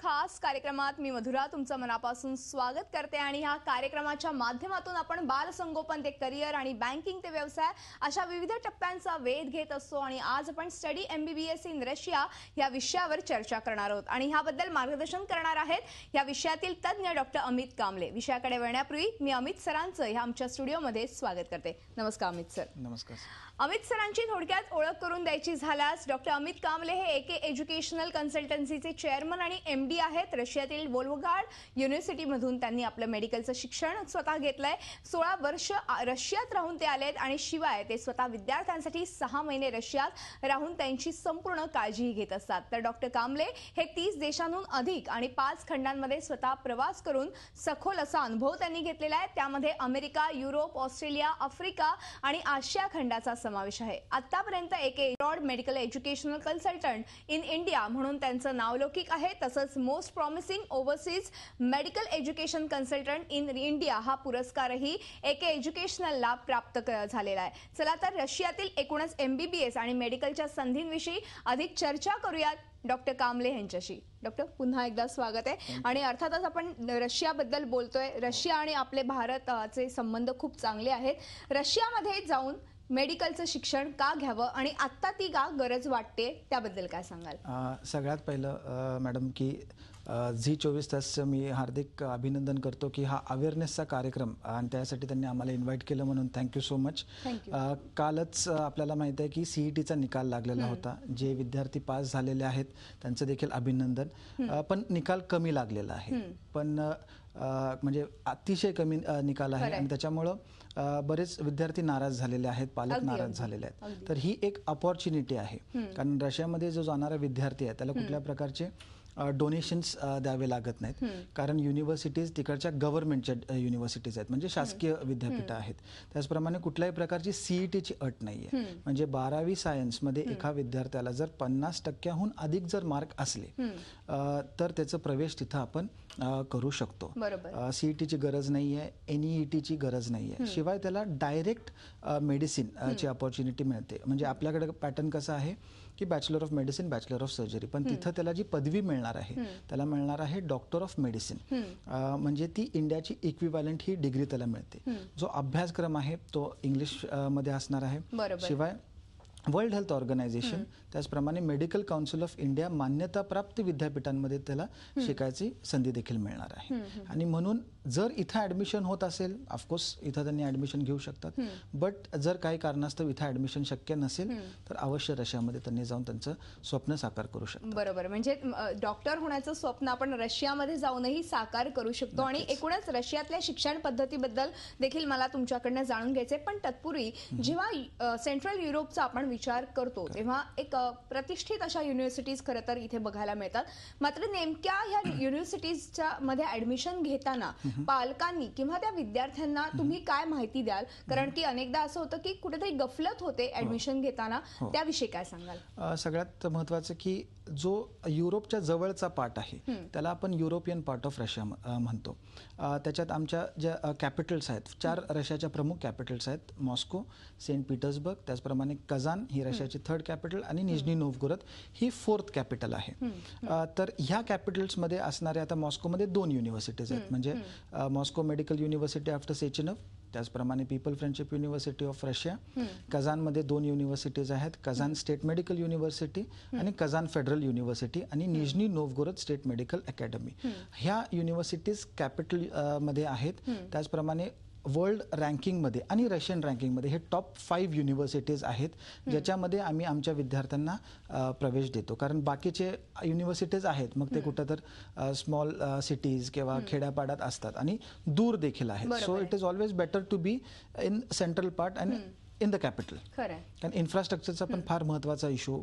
खास कार्यक्रमात मी मधुरा तुमचं मनापासून स्वागत करते आणि ह्या कार्यक्रमाच्या माध्यमातून आपण बालसंगोपन ते करिअर आणि बँकिंग ते व्यवसाय अशा विविध टप्प्यांचा वेध घेत असतो आणि आज आपण स्टडी MBBS इन रशिया या विषयावर चर्चा करणार आहोत आणि ह्याबद्दल मार्गदर्शन करणार आहेत या विषयातील तज्ञ डॉक्टर अमित कांबळे। विषयाकडे वळण्यापूर्वी मी अमित सरांचं ह्या आमच्या स्टुडिओमध्ये स्वागत करते। नमस्कार अमित सर। नमस्कार। अमित सरांची थोडक्यात ओळख करून द्यायची झाल्यास डॉक्टर अमित कांबळे हे एके एज्युकेशनल कन्सल्टन्सीचे चेअरमन आणि MD आहेत। रशियातील वोल्गोग्राड युनिव्हर्सिटीमधून त्यांनी आपलं मेडिकलचं शिक्षण स्वतः घेतलंय। 16 वर्ष रशियात राहून ते आलेत आणि शिवाय ते स्वतः विद्यार्थ्यांसाठी 6 महिने रशियात राहून त्यांची संपूर्ण काळजी घेत असतात। तर डॉक्टर कांबळे हे 30 देशांहून अधिक आणि 5 खंडांमध्ये स्वतः प्रवास करून सखोल असा अनुभव त्यांनी घेतलेला आहे। त्यामध्ये अमेरिका, युरोप, ऑस्ट्रेलिया, आफ्रिका आणि आशिया खंडाचा समावेश आहे। आतापर्यंत AK broad medical educational consultant in India म्हणून त्यांचं नावलौकिक आहे। तसंच most promising overseas medical education consultant in India हा पुरस्कारही एके एज्युकेशनलला प्राप्त झालेला आहे। चला तर रशियातील एकूणच MBBS आणि मेडिकलच्या संधींविषयी अधिक चर्चा करूयात डॉक्टर कांबळे यांच्याशी। डॉक्टर पुन्हा एकदा स्वागत आहे आणि अर्थातच आपण रशियाबद्दल बोलतोय। रशिया आणि आपले भारताचे संबंध खूप चांगले आहेत। रशियामध्ये जाऊन मेडिकलचं शिक्षण का घ्यावं आणि आता ती का गरज वाटते त्याबद्दल काय सांगाल? सगळ्यात पहिलं मॅडम की G24 तासचं मी हार्दिक अभिनंदन करतो की हा अवेअरनेसचा कार्यक्रम आणि त्यासाठी त्यांनी आम्हाला इन्व्हाइट केलं म्हणून थँक्यू सो मच। कालच आपल्याला माहिती आहे की CETचा निकाल लागलेला होता। जे विद्यार्थी पास झालेले आहेत त्यांचं देखील अभिनंदन, पण निकाल कमी लागलेला आहे। पण म्हणजे अतिशय कमी निकाल आहे आणि त्याच्यामुळं बरेच विद्यार्थी नाराज झालेले आहेत, पालक नाराज झालेले आहेत। तर ही एक अपॉर्च्युनिटी आहे कारण रशियामध्ये जो जाणारा विद्यार्थी आहे त्याला कुठल्या प्रकारचे डोनेशन्स द्यावे लागत नाहीत कारण युनिव्हर्सिटीज तिकडच्या गव्हर्नमेंटच्या युनिव्हर्सिटीज आहेत, म्हणजे शासकीय विद्यापीठ आहेत। त्याचप्रमाणे कुठल्याही प्रकारची CETची अट नाहीये। म्हणजे 12वी सायन्समध्ये एका विद्यार्थ्याला जर 50% अधिक जर मार्क असले तर त्याचा प्रवेश तिथं आपण करू शकतो। CETची गरज नाहीये, NEETची गरज नाहीये। शिवाय त्याला डायरेक्ट मेडिसिनची अपॉर्च्युनिटी मिळते। म्हणजे आपल्याकडे पॅटर्न कसं आहे की bachelor of medicine, bachelor of surgery, पण तिथं त्याला जी पदवी मिळणार आहे त्याला मिळणार आहे डॉक्टर ऑफ मेडिसिन। म्हणजे ती इंडियाची इक्विव्हॅलंट ही डिग्री त्याला मिळते। जो अभ्यासक्रम आहे तो इंग्लिश मध्ये असणार आहे। शिवाय वर्ल्ड हेल्थ ऑर्गनायझेशन त्याचप्रमाणे मेडिकल काउन्सिल ऑफ इंडिया मान्यताप्राप्त विद्यापीठांमध्ये त्याला शिकायची संधी देखील मिळणार आहे। आणि म्हणून जर इथं ऍडमिशन होत असेल, ऑफकोर्स इथं त्यांनी ऍडमिशन घेऊ शकतात, बट जर काही कारणास्तव इथं ऍडमिशन शक्य नसेल तर अवश्य रशियामध्ये त्यांनी जाऊन त्यांचं स्वप्न साकार करू शकतात। बरोबर, म्हणजे डॉक्टर होण्याचं स्वप्न आपण रशियामध्ये जाऊनही साकार करू शकतो। आणि एकूणच रशियातल्या शिक्षण पद्धतीबद्दल देखील मला तुमच्याकडनं जाणून घ्यायचे, पण तत्पूर्वी जेव्हा सेंट्रल युरोपचा आपण विचार करतो तेव्हा एक प्रतिष्ठित अशा युनिव्हर्सिटीज खरं तर इथे बघायला मिळतात। मात्र नेमक्या ह्या युनिव्हर्सिटीजच्या मध्ये ऍडमिशन घेताना पालकांनी किंवा त्या विद्यार्थ्यांना तुम्ही काय माहिती द्याल? कारण की अनेकदा असं होतं की कुठेतरी गफलत होते ऍडमिशन घेताना, त्याविषयी काय सांगाल? सगळ्यात महत्वाचं की जो युरोपच्या जवळचा पार्ट आहे त्याला आपण युरोपियन पार्ट ऑफ रशिया म्हणतो। त्याच्यात आमच्या ज्या कॅपिटल्स आहेत, 4 रशियाच्या प्रमुख कॅपिटल्स आहेत, मॉस्को, सेंट पीटर्सबर्ग, त्याचप्रमाणे कझान ही रशियाची 3rd कॅपिटल आणि निझनी नोव्हगोरोद ही 4th कॅपिटल आहे। तर ह्या कॅपिटल्समध्ये असणारे आता मॉस्कोमध्ये 2 युनिव्हर्सिटीज आहेत, म्हणजे Moscow medical university after Sechenov, त्याचप्रमाणे people friendship university of Russia. कझानमध्ये 2 युनिव्हर्सिटीज आहेत, कझान स्टेट मेडिकल युनिव्हर्सिटी आणि कझान फेडरल युनिव्हर्सिटी आणि निझनी नोव्हगोरोद स्टेट मेडिकल अकॅडमी। ह्या युनिव्हर्सिटीज कॅपिटल मध्ये आहेत। त्याचप्रमाणे वर्ल्ड रँकिंगमध्ये आणि रशियन रँकिंगमध्ये हे टॉप 5 युनिव्हर्सिटीज आहेत ज्याच्यामध्ये आम्ही आमच्या विद्यार्थ्यांना प्रवेश देतो। कारण बाकीचे युनिव्हर्सिटीज आहेत मग ते कुठं तर स्मॉल सिटीज किंवा खेड्यापाड्यात असतात आणि दूर देखील आहेत। So it is always better to be in central part and in the capital. कारण इन्फ्रास्ट्रक्चरचा पण फार महत्वाचा इश्यू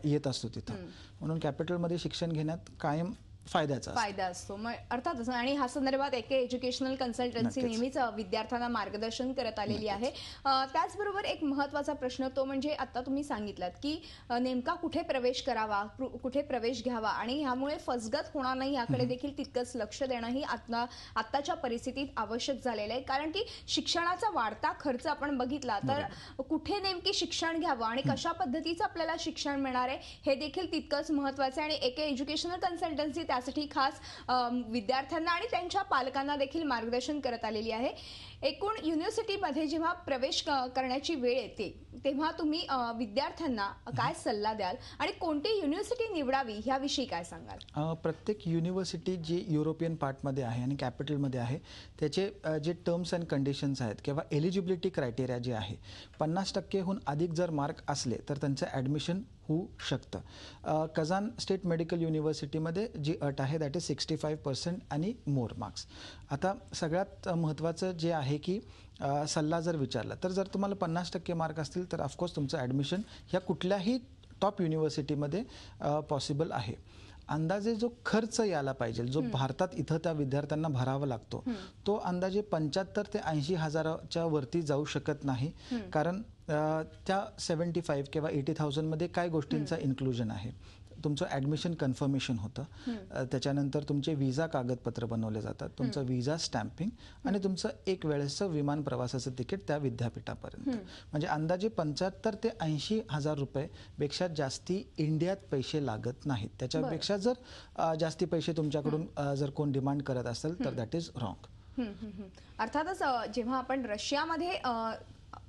येत असतो तिथं, म्हणून कॅपिटलमध्ये शिक्षण घेण्यात कायम फायदा असतो। अर्थातच आणि ह्या संदर्भात एके एज्युकेशनल कन्सल्टन्सी नेहमीच विद्यार्थ्यांना मार्गदर्शन करत आलेली आहे। त्याचबरोबर एक महत्वाचा प्रश्न तो म्हणजे आता तुम्ही सांगितलात की नेमका कुठे प्रवेश करावा, कुठे प्रवेश घ्यावा आणि ह्यामुळे फसगत होणार नाही याकडे देखील तितकंच लक्ष देणंही आताच्या परिस्थितीत आवश्यक झालेलं आहे। कारण की शिक्षणाचा वाढता खर्च आपण बघितला तर कुठे नेमकी शिक्षण घ्यावं आणि कशा पद्धतीचं आपल्याला शिक्षण मिळणार आहे हे देखील तितकंच महत्वाचं आहे। आणि एके एज्युकेशनल कन्सल्टन्सी त्यासाठी खास विद्यार्थ्यांना आणि त्यांच्या पालकांना देखील मार्गदर्शन करत आलेली आहे. एकूण युनिव्हर्सिटीमध्ये जेव्हा प्रवेश करण्याची वेळ येते तेव्हा तुम्ही विद्यार्थ्यांना काय सल्ला द्याल आणि कोणती युनिव्हर्सिटी निवडावी ह्याविषयी काय सांगाल? प्रत्येक युनिव्हर्सिटी जी युरोपियन पार्टमध्ये आहे आणि कॅपिटलमध्ये आहे त्याचे जे टर्म्स अँड कंडिशन्स आहेत किंवा एलिजिबिलिटी क्रायटेरिया जे आहे 50%हून अधिक जर मार्क असले तर त्यांचं ॲडमिशन होऊ शकतं. कझान स्टेट मेडिकल युनिव्हर्सिटीमध्ये जी अट आहे दॅट इज 65% आणि मोर मार्क्स. आता सगळ्यात महत्त्वाचं जे आहे की सल्ला जर विचारला तर जर तुम्हाला 50% मार्क असतील तर ऑफकोर्स तुमचं ॲडमिशन ह्या कुठल्याही टॉप युनिव्हर्सिटीमध्ये पॉसिबल आहे. अंदाजे जो खर्च यायला पाहिजे जो भारतात इथं त्या विद्यार्थ्यांना भरावा लागतो तो अंदाजे 75 ते 80 हजाराच्या वरती जाऊ शकत नाही. कारण त्या 75 किंवा 80,000 मध्ये काय गोष्टींचा इन्क्लुजन आहे. तुमचं ॲडमिशन कन्फर्मेशन होतं, त्याच्यानंतर तुमचे विजा कागदपत्र बनवले जातात, तुमचं विजा स्टॅम्पिंग आणि तुमचं एक वेळेचं विमान प्रवासाचं तिकीट त्या विद्यापीठापर्यंत. म्हणजे अंदाजे 75 ते 80 हजार रुपयेपेक्षा जास्ती इंडियात पैसे लागत नाहीत. त्याच्यापेक्षा जर जास्ती पैसे तुमच्याकडून जर कोण डिमांड करत असेल तर दॅट इज रॉंग. अर्थातच जेव्हा आपण रशियामध्ये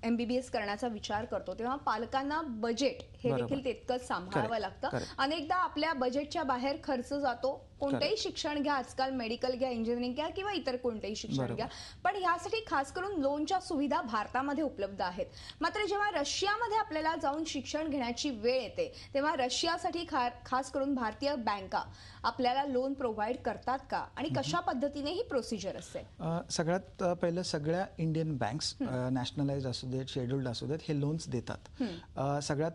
MBBS करण्याचा विचार करतो तेव्हा पालकांना बजेट हे देखील तितकंच सांभाळावं लागतं. अनेकदा आपल्या बजेटच्या बाहेर खर्च जातो. कोणतेही शिक्षण घ्या, आजकाल मेडिकल घ्या, इंजिनिअरिंग घ्या किंवा इतर कोणतेही शिक्षण घ्या, पण यासाठी खास करून लोनच्या सुविधा भारतामध्ये उपलब्ध आहेत. मात्र जेव्हा रशियामध्ये आपल्याला जाऊन शिक्षण घेण्याची वेळ येते तेव्हा रशियासाठी खास करून भारतीय बँका आपल्याला लोन प्रोव्हाइड करतात का आणि कशा पद्धतीने ही प्रोसिजर असते? सगळ्यात पहिलं सगळ्या इंडियन बँक्स नॅशनलाइज असू देत, शेड्युल्ड असू देत, हे लोन्स देतात. सगळ्यात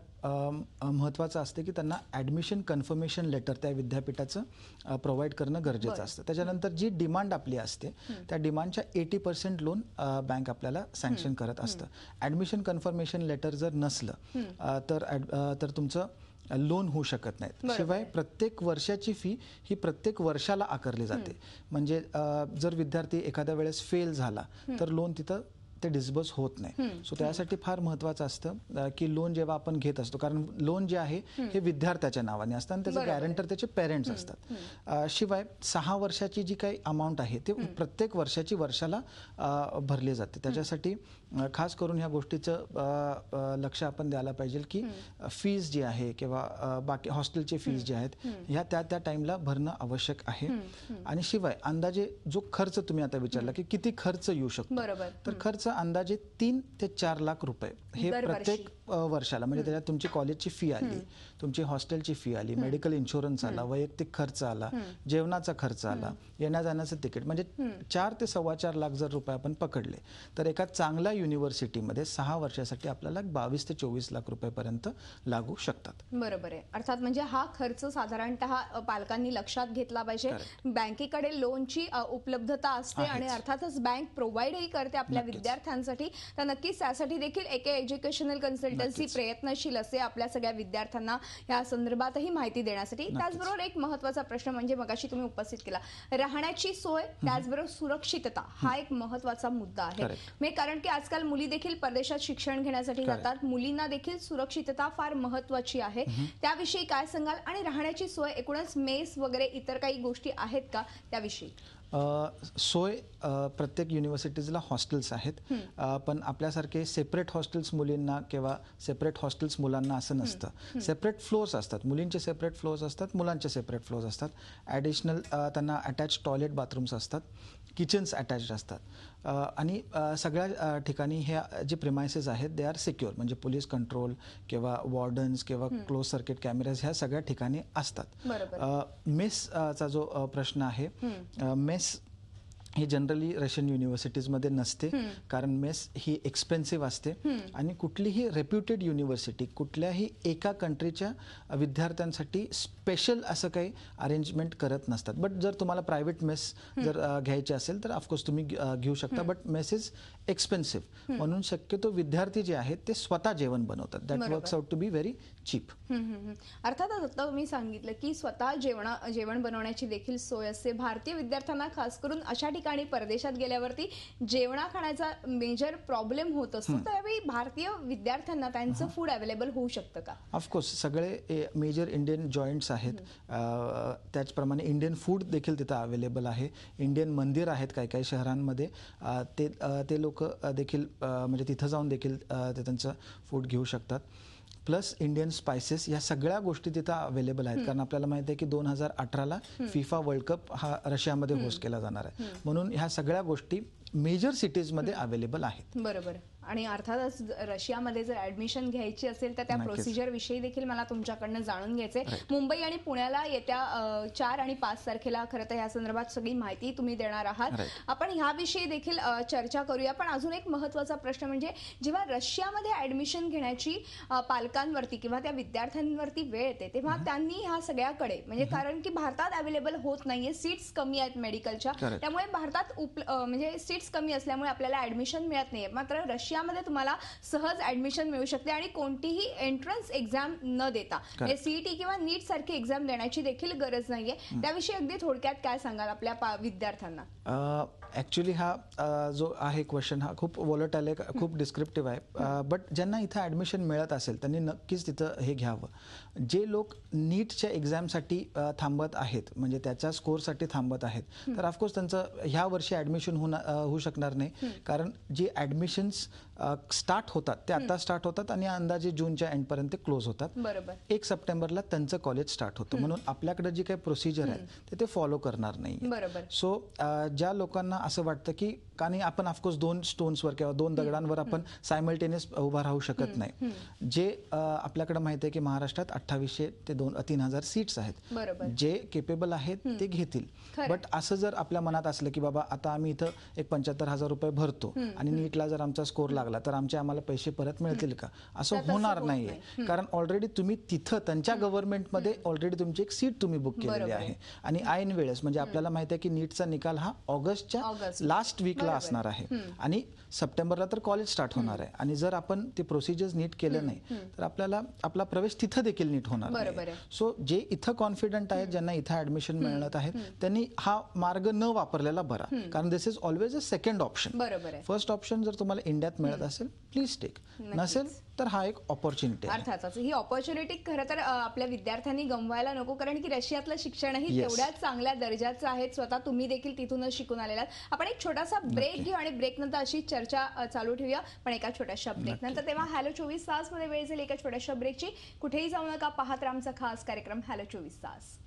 महत्त्वाचं असते की त्यांना ॲडमिशन कन्फर्मेशन लेटर त्या विद्यापीठाचं प्रोव्हाइड करणं गरजेचं असतं. त्याच्यानंतर जी डिमांड आपली असते त्या डिमांडच्या 80% लोन बँक आपल्याला सँक्शन करत असतं. ॲडमिशन कन्फर्मेशन लेटर जर नसलं तर तुमचं लोन होऊ शकत नाही. शिवाय प्रत्येक वर्षाची फी ही प्रत्येक वर्षाला आकारली जाते. म्हणजे जर विद्यार्थी एखाद्या वेळेस फेल झाला तर लोन तिथं ते डिस्बर्स होत नाही. सो त्यासाठी फार महत्त्वाचं असतं की लोन जेव्हा आपण घेत असतो, कारण लोन जे आहे हे विद्यार्थ्याच्या नावाने असतं आणि त्याचे गॅरंटर त्याचे पेरेंट्स असतात. शिवाय 6 वर्षाची जी काही अमाऊंट आहे ते प्रत्येक वर्षाला भरली जाते. त्याच्यासाठी खास करून ह्या गोष्टीचं लक्ष आपण द्यायला पाहिजे की फीज जी आहे किंवा बाकी हॉस्टेलचे फीज जे आहेत ह्या त्या टाइमला भरणं आवश्यक आहे. आणि शिवाय अंदाजे जो खर्च तुम्ही आता विचारला की किती खर्च येऊ शकतो, तर खर्च अंदाजे 3 ते 4 लाख रुपये हे प्रत्येक वर्षाला. म्हणजे त्याच्यात तुमची कॉलेजची फी आली, तुमची हॉस्टेलची फी आली, मेडिकल इन्शुरन्स आला, वैयक्तिक खर्च आला, जेवणाचा खर्च आला, येण्या जाण्याचं तिकीट, म्हणजे 4 ते 4.25 लाख जर रुपये आपण पकडले तर एका चांगल्या युनिव्हर्सिटीमध्ये 6 वर्षासाठी आपल्याला 22 ते 24 लाख रुपयेपर्यंत लागू शकतात. बरोबर आहे. अर्थात म्हणजे हा खर्च साधारणतः पालकांनी लक्षात घेतला पाहिजे. बँकेकडे लोनची उपलब्धता असते आणि अर्थातच बँक प्रोव्हाइडही करते आपल्या विद्यार्थ्यांसाठी. तर नक्कीच त्यासाठी देखील एके एज्युकेशनल कन्सल्टन्सी प्रयत्नशील असते आपल्या सगळ्या विद्यार्थ्यांना या संदर्भातही माहिती देण्यासाठी. त्याचबरोबर एक महत्त्वाचा प्रश्न म्हणजे मगाशी तुम्ही उपस्थित केला, राहण्याची सोय त्याचबरोबर सुरक्षितता हा एक महत्त्वाचा मुद्दा आहे. कारण की आजकाल मुली देखील परदेशात शिक्षण घेण्यासाठी जातात. मुलींना देखील सुरक्षितता फार महत्त्वाची आहे. त्याविषयी काय सांगाल? आणि राहण्याची सोय एकूणच मेस वगैरे इतर काही गोष्टी आहेत का त्याविषयी? सोय प्रत्येक युनिव्हर्सिटीजला हॉस्टेल्स आहेत, पण आपल्यासारखे सेपरेट हॉस्टेल्स मुलींना किंवा सेपरेट हॉस्टेल्स मुलांना असं नसतं. सेपरेट फ्लोर्स असतात, मुलींचे सेपरेट फ्लोर्स असतात, मुलांचे सेपरेट फ्लोर्स असतात. ॲडिशनल त्यांना अटॅच टॉयलेट बाथरूम्स असतात, किचन्स अटॅच्ड असतात. आणि सगळ्या ठिकाणी हे जे प्रिमायसेस आहेत दे आर सिक्युअर. म्हणजे पोलीस कंट्रोल किंवा वॉर्डन्स किंवा क्लोज सर्किट कॅमेराज ह्या सगळ्या ठिकाणी असतात. मेसचा जो प्रश्न आहे, मेस ही जनरली रशियन युनिव्हर्सिटीजमध्ये नसते, कारण मेस ही एक्सपेन्सिव्ह असते आणि कुठलीही रेप्युटेड युनिव्हर्सिटी कुठल्याही एका कंट्रीच्या विद्यार्थ्यांसाठी स्पेशल असं काही अरेंजमेंट करत नसतात. बट जर तुम्हाला प्रायव्हेट मेस जर घ्यायची असेल तर ऑफकोर्स तुम्ही घेऊ शकता. बट मेस इज एक्सपेन्सिव्ह, म्हणून शक्यतो विद्यार्थी जे आहेत ते स्वतः जेवण बनवतात. That works out to be very cheap. अर्थातच आता तुम्ही सांगितलं की स्वतः जेवण बनवण्याची देखील सोय असते. भारतीय विद्यार्थ्यांना खास करून अशा ठिकाणी ठिकाणी परदेशात गेल्यावरती जेवणा खाण्याचा मेजर प्रॉब्लेम होत असतो, त्यावेळी भारतीय विद्यार्थ्यांना त्यांचं फूड अवेलेबल होऊ शकतं का? ऑफकोर्स सगळे मेजर इंडियन जॉईंट्स आहेत, त्याचप्रमाणे इंडियन फूड देखील तिथं अवेलेबल आहे. इंडियन मंदिर आहेत काही काही शहरांमध्ये, ते लोक देखील म्हणजे तिथं जाऊन देखील ते त्यांचं फूड घेऊ शकतात. प्लस इंडियन स्पायसेस, या सगळ्या गोष्टी तिथं अवेलेबल आहेत. कारण आपल्याला माहिती आहे की 2018ला फिफा वर्ल्ड कप हा रशियामध्ये होस्ट केला जाणार आहे, म्हणून ह्या सगळ्या गोष्टी मेजर सिटीजमध्ये अवेलेबल आहेत. बरोबर. आणि अर्थातच रशियामध्ये जर ऍडमिशन घ्यायची असेल तर त्या प्रोसिजर विषयी देखील मला तुमच्याकडनं जाणून घ्यायचंय. मुंबई आणि पुण्याला येत्या 4 आणि 5 तारखेला खरं तर या संदर्भात सगळी माहिती तुम्ही देणार आहात. आपण ह्याविषयी देखील चर्चा करूया. पण अजून एक महत्त्वाचा प्रश्न म्हणजे जेव्हा रशियामध्ये ऍडमिशन घेण्याची पालकांवरती किंवा त्या विद्यार्थ्यांवरती वेळ येते, तेव्हा त्यांनी ह्या सगळ्याकडे म्हणजे कारण की भारतात अवेलेबल होत नाहीये, सीट्स कमी आहेत मेडिकलच्या, त्यामुळे भारतात म्हणजे सीट्स कमी असल्यामुळे आपल्याला ऍडमिशन मिळत नाहीये. मात्र रशियामध्ये तुम्हाला सहज ऍडमिशन मिळू शकते आणि कोणतीही एंट्रन्स एक्झाम न देता, म्हणजे सीईटी किंवा नीट सारखी एक्झाम देण्याची देखील गरज नाहीये. त्याविषयी अगदी थोडक्यात काय सांगाल आपल्या विद्यार्थ्यांना? ऍक्च्युली हा जो आहे क्वेश्चन हा खूप वॉलेटाईल आहे, खूप डिस्क्रिप्टिव्ह आहे. बट ज्यांना इथं ऍडमिशन मिळत असेल त्यांनी नक्कीच तिथं हे घ्यावं. जे लोक नीटच्या एक्झामसाठी थांबत आहेत, म्हणजे त्याच्या स्कोरसाठी थांबत आहेत, तर ऑफकोर्स त्यांचं ह्या वर्षी ऍडमिशन होऊ शकणार नाही. कारण जे ऍडमिशन्स स्टार्ट होतात ते आता स्टार्ट होतात आणि अंदाजे जूनच्या एंडपर्यंत क्लोज होतात. बरोबर. 1 सप्टेंबरला त्यांचं कॉलेज स्टार्ट होतं, म्हणून आपल्याकडे जी काही प्रोसिजर आहे ते फॉलो करणार नाही. बरोबर. सो ज्या लोकांना असं वाटतं की कारण आपण ऑफकोर्स 2 स्टोन्सवर किंवा 2 दगडांवर आपण सायमल्टेनियस उभा राहू शकत नाही. जे आपल्याकडे माहिती आहे की महाराष्ट्रात 2800 ते 3000 सीट्स आहेत, जे केपेबल आहेत ते घेतील. बट असं जर आपल्या मनात असलं की बाबा आता आम्ही इथं एक 75,000 रुपये भरतो आणि नीटला जर आमचा स्कोर लागला तर आम्हाला पैसे परत मिळतील का, असं होणार नाहीये. कारण ऑलरेडी तुम्ही तिथं त्यांच्या गव्हर्नमेंटमध्ये ऑलरेडी तुमची एक सीट तुम्ही बुक केलेली आहे आणि ऐन वेळेस म्हणजे आपल्याला माहिती आहे की नीटचा निकाल हा ऑगस्टच्या लास्ट वीकला असणार आहे आणि सप्टेंबरला तर कॉलेज स्टार्ट होणार आहे. आणि जर आपण ते प्रोसिजर्स नीट केलं नाही तर आपल्याला आपला प्रवेश तिथं देखील नीट होणार नाही. सो जे इथं कॉन्फिडंट आहेत, ज्यांना इथं ऍडमिशन मिळत आहेत, त्यांनी हा मार्ग न वापरलेला बरा. कारण this is always a second option. First option जर तुम्हाला इंडियात मिळत असेल प्लीज टेक, नसेल तर हा एक ऑपॉर्च्युनिटी आहे. अर्थातच ही ऑपॉर्च्युनिटी खरं तर आपल्या विद्यार्थ्यांनी गमवायला नको, कारण की रशियातलं शिक्षणही तेवढ्याच चांगल्या दर्जाचं आहे. स्वतः तुम्ही देखील तिथूनच शिकून आलेला. आपण एक छोटासा ब्रेक घेऊ आणि ब्रेक नंतर अशी चर्चा चालू ठेवूया, पण एका छोट्याशा ब्रेक नंतर. तेव्हा हॅलो 24 तास मध्ये वेळ झाली एका छोट्याशा ब्रेकची. कुठेही जाऊ नका, पाहत राहा आमचा खास कार्यक्रम हॅलो 24 तास.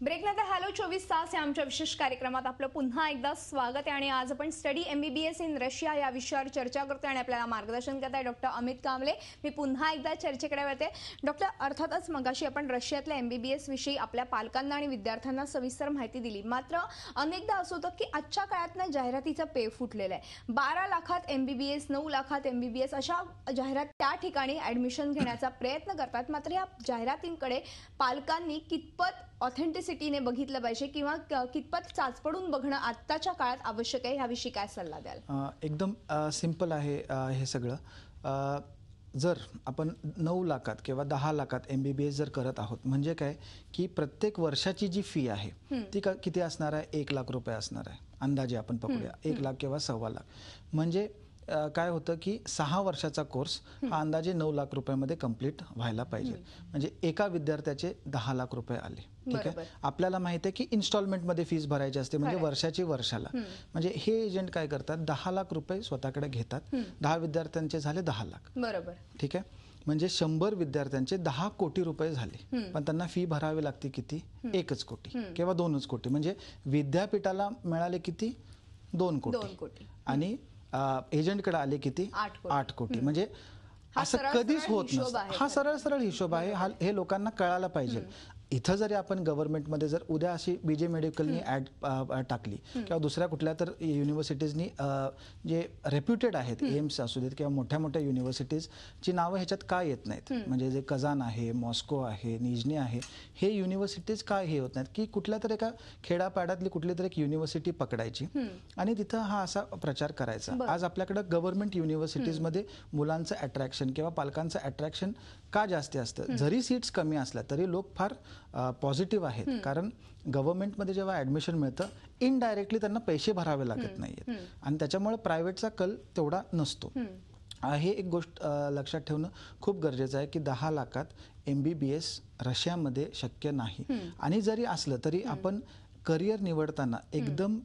ब्रेकनंतर हॅलो 24 तास या आमच्या विशेष कार्यक्रमात आपलं पुन्हा एकदा स्वागत आहे. आणि आज आपण स्टडी MBBS इन रशिया या विषयावर चर्चा करतोय आणि आपल्याला मार्गदर्शन करताय डॉक्टर अमित कांबळे. मी पुन्हा एकदा चर्चेकडे वळते. डॉक्टर, अर्थातच मगाशी आपण रशियातल्या MBBS विषयी आपल्या पालकांना आणि विद्यार्थ्यांना सविस्तर माहिती दिली. मात्र अनेकदा असं होतं की आजच्या काळात ना जाहिरातीचं पे फुटलेलं आहे. 12 लाखात MBBS, 9 लाखात MBBS अशा जाहिरात त्या ठिकाणी ऍडमिशन घेण्याचा प्रयत्न करतात. मात्र या जाहिरातींकडे पालकांनी कितपत ऑथेंटिसिटीने बघितलं पाहिजे किंवा कितपत चाचपडून बघणं आत्ताच्या काळात आवश्यक आहे, ह्याविषयी काय सल्ला द्याल? एकदम सिंपल आहे हे सगळं. जर आपण 9 लाखात किंवा 10 लाखात MBBS जर करत आहोत म्हणजे काय की प्रत्येक वर्षाची जी फी आहे ती किती असणार आहे? 1 लाख रुपये असणार आहे अंदाजे. आपण पकडूया 1 लाख किंवा 1.25 लाख. म्हणजे काय होतं की 6 वर्षाचा कोर्स हा अंदाजे 9 लाख रुपयामध्ये कंप्लीट व्हायला पाहिजे. म्हणजे एका विद्यार्थ्याचे 10 लाख रुपये आले. ठीक आहे. आपल्याला माहिती आहे की इन्स्टॉलमेंटमध्ये फीस भरायची असते, म्हणजे वर्षाची वर्षाला. म्हणजे हे एजंट काय करतात, 10 लाख रुपये स्वतःकडे घेतात. 10 विद्यार्थ्यांचे झाले 10 लाख. बरोबर. ठीक आहे. म्हणजे 100 विद्यार्थ्यांचे 10 कोटी रुपये झाले. पण त्यांना फी भरावी लागते किती? 1 कोटी किंवा 2 कोटी. म्हणजे विद्यापीठाला मिळाले किती? 2 कोटी. आणि एजंटकडे आले किती? 8 कोटी. म्हणजे असं कधीच होत नसतं. हा सरळ हिशोब आहे. हे लोकांना कळायला पाहिजे. इथं जरी आपण गव्हर्नमेंटमध्ये जर उद्या अशी BJ मेडिकलनी ॲड टाकली किंवा दुसऱ्या कुठल्या तर युनिव्हर्सिटीजनी जे रेप्युटेड आहेत, एम्स असू देत किंवा मोठ्या मोठ्या युनिव्हर्सिटीजची नावं ह्याच्यात का येत नाहीत? म्हणजे जे कझान आहे, मॉस्को आहे, निजनी आहे, हे युनिव्हर्सिटीज का हे होत नाहीत की कुठल्या तरी एका खेडापाड्यातली कुठली तरी एक युनिव्हर्सिटी पकडायची आणि तिथं हा असा प्रचार करायचा. आज आपल्याकडे गव्हर्नमेंट युनिव्हर्सिटीजमध्ये मुलांचं अट्रॅक्शन किंवा पालकांचं अट्रॅक्शन का जास्त असतं? जरी सीट्स कमी असल्या तरी लोक फार पॉझिटिव्ह आहेत, कारण गव्हर्नमेंटमध्ये जेव्हा ॲडमिशन मिळतं इनडायरेक्टली त्यांना पैसे भरावे लागत नाहीत आणि त्याच्यामुळे प्रायव्हेटचा कल तेवढा नसतो. हे एक गोष्ट लक्षात ठेवणं खूप गरजेचं आहे की 10 लाखात MBBS रशियामध्ये शक्य नाही. आणि जरी असलं तरी आपण करिअर निवडताना एकदम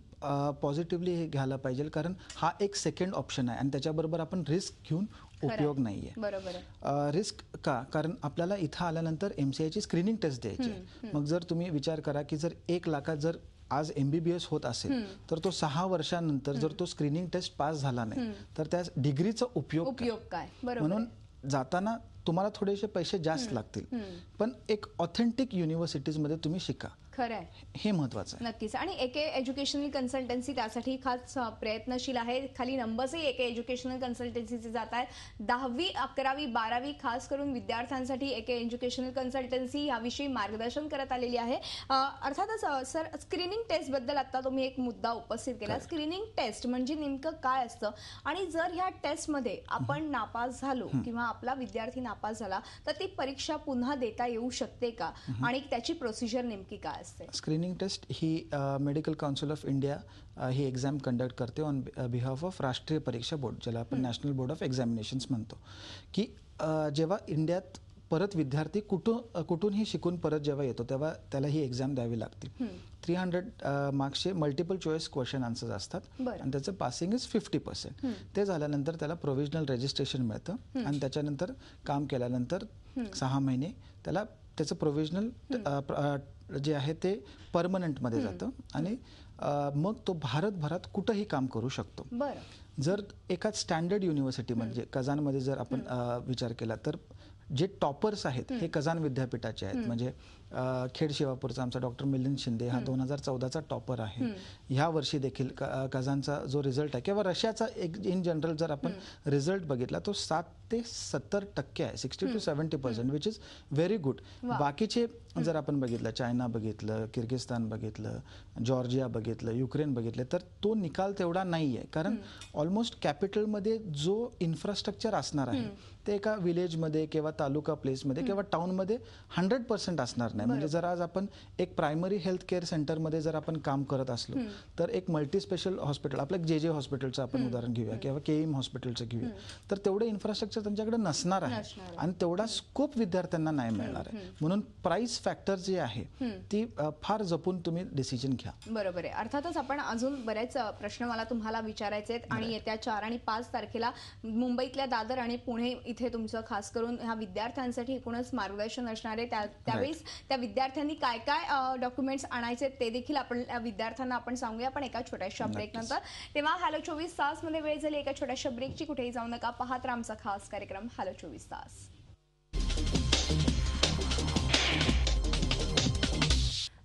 पॉझिटिव्हली हे घ्यायला पाहिजे, कारण हा एक सेकंड ऑप्शन आहे आणि त्याच्याबरोबर आपण रिस्क घेऊन उपयोग नाहीये. बरोबर. रिस्क का? कारण आपल्याला इथं आल्यानंतर MCIची स्क्रीनिंग टेस्ट द्यायची आहे. मग जर तुम्ही विचार करा की जर 1 लाखात जर आज MBBS होत असेल तर तो 6 वर्षानंतर जर तो स्क्रीनिंग टेस्ट पास झाला नाही तर त्या डिग्रीचा उपयोग काय? म्हणून जाताना तुम्हाला थोडेसे पैसे जास्त लागतील, पण एक ऑथेंटिक युनिव्हर्सिटीजमध्ये तुम्ही शिका. खरंय, हे महत्वाचं आहे. नक्कीच. आणि AK एज्युकेशनल कन्सल्टन्सी त्यासाठी खास प्रयत्नशील आहे. खाली नंबर्सही AK एज्युकेशनल कन्सल्टन्सीचे जात आहेत. 10वी 11वी 12वी खास करून विद्यार्थ्यांसाठी AK एज्युकेशनल कन्सल्टन्सी याविषयी मार्गदर्शन करत आलेली आहे. अर्थातच सर, स्क्रीनिंग टेस्ट बद्दल आता तुम्ही एक मुद्दा उपस्थित केला. स्क्रीनिंग टेस्ट म्हणजे नेमकं काय असतं आणि जर ह्या टेस्टमध्ये आपण नापास झालो किंवा आपला विद्यार्थी नापास झाला तर ती परीक्षा पुन्हा देता येऊ शकते का आणि त्याची प्रोसिजर नेमकी काय? स्क्रीनिंग टेस्ट ही मेडिकल काउन्सिल ऑफ इंडिया ही एक्झाम कंडक्ट करते ऑन बिहाफ ऑफ राष्ट्रीय परीक्षा बोर्ड, ज्याला आपण नॅशनल बोर्ड ऑफ एक्झामिनेशन्स म्हणतो. की जेव्हा इंडियात परत विद्यार्थी कुठूनही शिकून परत जेव्हा येतो तेव्हा त्याला ही एक्झाम द्यावी लागते. 300 मार्क्सचे मल्टिपल चॉईस क्वेश्चन आन्सर्स असतात आणि त्याचं पासिंग इज 50%. ते झाल्यानंतर त्याला प्रोव्हिजनल रजिस्ट्रेशन मिळतं आणि त्याच्यानंतर काम केल्यानंतर 6 महिने त्याचं प्रोव्हिजनल जे आहे ते परमनंटमध्ये जातं आणि मग तो भारतभरात कुठंही काम करू शकतो. जर एका स्टँडर्ड युनिव्हर्सिटी म्हणजे कझानमध्ये जर आपण विचार केला तर जे टॉपर्स आहेत हे कझान विद्यापीठाचे आहेत. म्हणजे खेड शिवापूरचा आमचा डॉक्टर मिलिंद शिंदे हा 2014चा टॉपर आहे. ह्या वर्षी देखील कझानचा जो रिझल्ट आहे किंवा रशियाचा इन जनरल जर आपण रिझल्ट बघितला तो 7 ते 70% आहे, 60 to 70%, which is very good. बाकीचे जर आपण बघितलं, चायना बघितलं, किर्गिस्तान बघितलं, जॉर्जिया बघितलं, युक्रेन बघितलं, तर तो निकाल तेवढा नाही आहे. कारण ऑलमोस्ट कॅपिटलमध्ये जो इन्फ्रास्ट्रक्चर असणार आहे ते एका विलेजमध्ये किंवा तालुका प्लेसमध्ये किंवा टाउनमध्ये 100% असणार नाही. म्हणजे जर आज आपण एक प्रायमरी हेल्थ केअर सेंटरमध्ये जर आपण काम करत असलो तर एक मल्टीस्पेशल हॉस्पिटल, आपलं जे हॉस्पिटलचं आपण उदाहरण घेऊया किंवा KEM हॉस्पिटलचं घेऊया, तर तेवढं इन्फ्रास्ट्रक्चर त्यांच्याकडे नसणार आहे आणि तेवढा स्कोप विद्यार्थ्यांना नाही मिळणार आहे. म्हणून प्राइस फॅक्टर जी आहे ती फार जपून तुम्ही डिसिजन घ्या. बरोबर आहे. अर्थातच आपण अजून बरेच प्रश्न मला तुम्हाला विचारायचे आहेत आणि येत्या 4 आणि 5 तारखेला मुंबईतल्या दादर आणि पुणे इथे तुमचं खास करून ह्या विद्यार्थ्यांसाठी एकूणच मार्गदर्शन असणार आहे. त्यावेळेस त्या विद्यार्थ्यांनी काय काय डॉक्युमेंट्स आणायचे ते देखील आपण विद्यार्थ्यांना आपण सांगूया, पण एका छोट्याशा ब्रेक नंतर. तेव्हा हॅलो 24 तास मध्ये वेळ झाली एका छोट्याशा ब्रेकची. कुठेही जाऊ नका, पाहत राहा आमचा खास कार्यक्रम हॅलो 24 तास.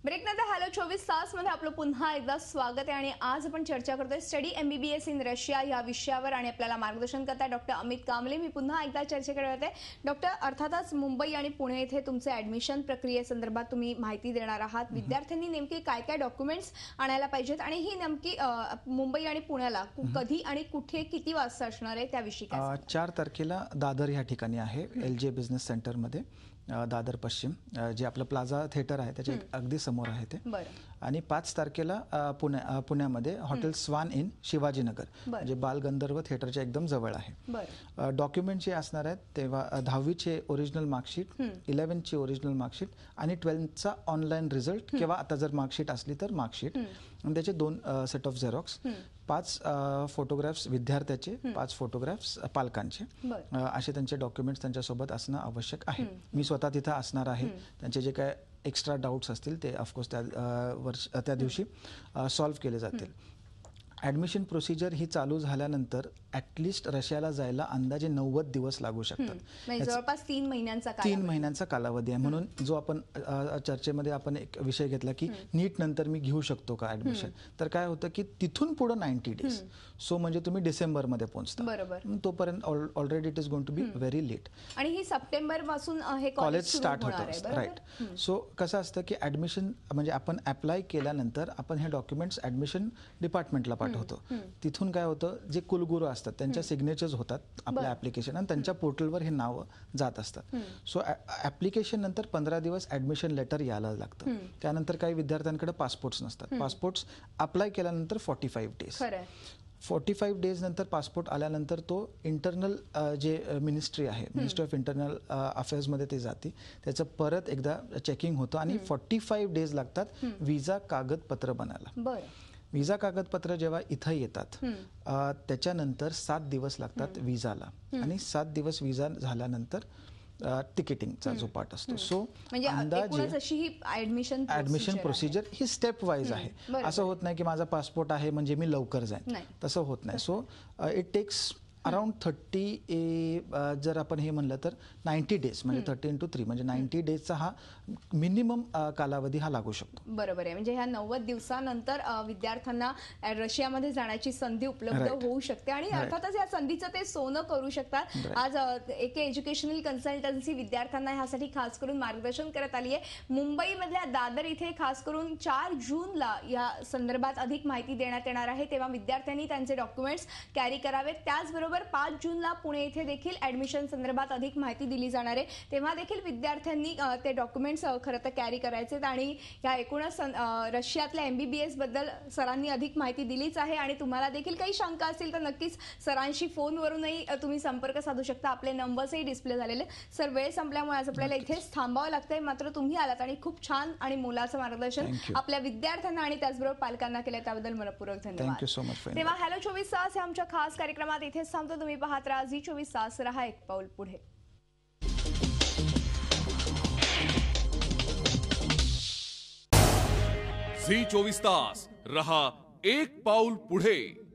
ब्रेकनंतर हॅलो 24 तास मध्ये आपलं पुन्हा एकदा स्वागत आहे आणि आज आपण चर्चा करतोय स्टडी MBBS इन रशिया या विषयावर आणि आपल्याला मार्गदर्शन करताय डॉक्टर अमित कांबळे. मी पुन्हा एकदा चर्चेकडे येते. डॉक्टर, अर्थातच मुंबई आणि पुणे येथे तुमचे ऍडमिशन प्रक्रियेसंदर्भात तुम्ही माहिती देणार आहात. विद्यार्थ्यांनी नेमकी काय काय डॉक्युमेंट्स आणायला पाहिजेत आणि ही नेमकी मुंबई आणि पुण्याला कधी आणि कुठे किती वाजता असणार आहे त्याविषयी काय? 4 तारखेला दादर या ठिकाणी आहे, LJ बिझनेस सेंटरमध्ये, दादर पश्चिम, जे आपलं प्लाझा थिएटर आहे त्याच्या अगदी समोर आहे ते. आणि 5 तारखेला पुण्यामध्ये हॉटेल स्वान इन शिवाजीनगर, म्हणजे बालगंधर्व थिएटरच्या एकदम जवळ आहे. डॉक्युमेंट जे असणार आहेत तेव्हा 10वीचे ओरिजिनल मार्कशीट, 11ची ओरिजिनल मार्कशीट आणि 12चा ऑनलाईन रिझल्ट किंवा आता जर मार्कशीट असली तर मार्कशीट आणि त्याचे 2 सेट ऑफ झेरॉक्स, 5 फोटोग्राफ्स विद्यार्थ्याचे, 5 फोटोग्राफ्स पालकांचे, असे त्यांचे डॉक्युमेंट्स त्यांच्यासोबत असणं आवश्यक आहे. मी स्वतः तिथं असणार आहे. त्यांचे जे काय एक्स्ट्रा डाऊट्स असतील ते ऑफकोर्स त्या दिवशी सॉल्व्ह केले जातील. ॲडमिशन प्रोसिजर ही चालू झाल्यानंतर ॲटलिस्ट रशियाला जायला अंदाजे 90 दिवस लागू शकतात. जवळपास 3 महिन्यांचा कालावधी आहे. म्हणून जो आपण चर्चेमध्ये आपण एक विषय घेतला की नीट नंतर मी घेऊ शकतो का ॲडमिशन, तर काय होतं की तिथून पुढे 90 डेज, सो म्हणजे तुम्ही डिसेंबरमध्ये पोहोचता, तोपर्यंत already it is going to be very late. आणि ही सप्टेंबर पासून हे कॉलेज स्टार्ट होतं. राईट. सो कसं असतं की ॲडमिशन म्हणजे आपण अप्लाय केल्यानंतर आपण हे डॉक्युमेंट्स ॲडमिशन डिपार्टमेंटला पाठवतो. तिथून काय होतं, जे कुलगुरू असतात त्यांच्या सिग्नेचर्स होतात आपल्या ऍप्लिकेशन आणि त्यांच्या पोर्टलवर हे नाव जात असतात. सो ऍप्लिकेशन नंतर 15 दिवस ऍडमिशन लेटर यायला लागतं. त्यानंतर काही विद्यार्थ्यांकडे पासपोर्ट्स नसतात. पासपोर्ट्स अप्लाय केल्यानंतर 45 डेज, 45 डेज नंतर पासपोर्ट आल्यानंतर तो इंटरनल जे मिनिस्ट्री आहे, मिनिस्ट्री ऑफ इंटरनल अफेअर्समध्ये ते जाते. त्याचं परत एकदा चेकिंग होतं आणि 45 डेज लागतात विजा कागदपत्र बनायला. विजा कागदपत्र जेव्हा इथं येतात त्याच्यानंतर 7 दिवस लागतात विजाला आणि 7 दिवस विजा झाल्यानंतर तिकीटिंगचा जो पार्ट असतो. सो अंदाजे ऍडमिशन प्रोसिजर ही स्टेप वाईज आहे. असं होत नाही की माझा पासपोर्ट आहे म्हणजे मी लवकर जाईन, तसं होत नाही. सो इट टेक्स अराउंड 30 जर आपण हे म्हणलं तर 90 डेज म्हणजे 30 into 3 म्हणजे 90 डेजचा हा मिनिमम कालावधी हा लागू शकतो. बरोबर आहे. म्हणजे ह्या 90 दिवसानंतर विद्यार्थ्यांना रशियामध्ये जाण्याची संधी उपलब्ध होऊ शकते आणि अर्थातच या संधीचं ते सोनं करू शकतात. आज एके एज्युकेशनल कन्सल्टन्सी विद्यार्थ्यांना ह्यासाठी खास करून मार्गदर्शन करत आली आहे. मुंबईमधल्या दादर इथे खास करून 4 जूनला या संदर्भात अधिक माहिती देण्यात येणार आहे. तेव्हा विद्यार्थ्यांनी त्यांचे डॉक्युमेंट्स कॅरी करावेत. त्याचबरोबर 5 जूनला पुणे येथे देखील ऍडमिशन संदर्भात अधिक माहिती दिली जाणार आहे. तेव्हा देखील विद्यार्थ्यांनी ते डॉक्युमेंट्स खरं तर कॅरी करायचे आणि या एकूणच रशियातल्या MBBS बद्दल सरांनी अधिक माहिती दिलीच आहे. आणि तुम्हाला देखील काही शंका असतील तर नक्कीच सरांशी फोनवरूनही तुम्ही संपर्क साधू शकता. आपले नंबर्सही डिस्प्ले झालेले. सर, वेळ संपल्यामुळे आज आपल्याला इथेच थांबावं लागतंय, मात्र तुम्ही आलात आणि खूप छान आणि मोलाचं मार्गदर्शन आपल्या विद्यार्थ्यांना आणि त्याचबरोबर पालकांना केलं, त्याबद्दल मनपूर्वक धन्यवाद. Thank you so much. तेव्हा हॅलो 24 तास या आमच्या खास कार्यक्रमात इथेच थांबतो. तुम्ही पाहत राहा झी 24 तास, रहा एक पाऊल पुढे. झी 24 तास, रहा एक पाऊल पुढे.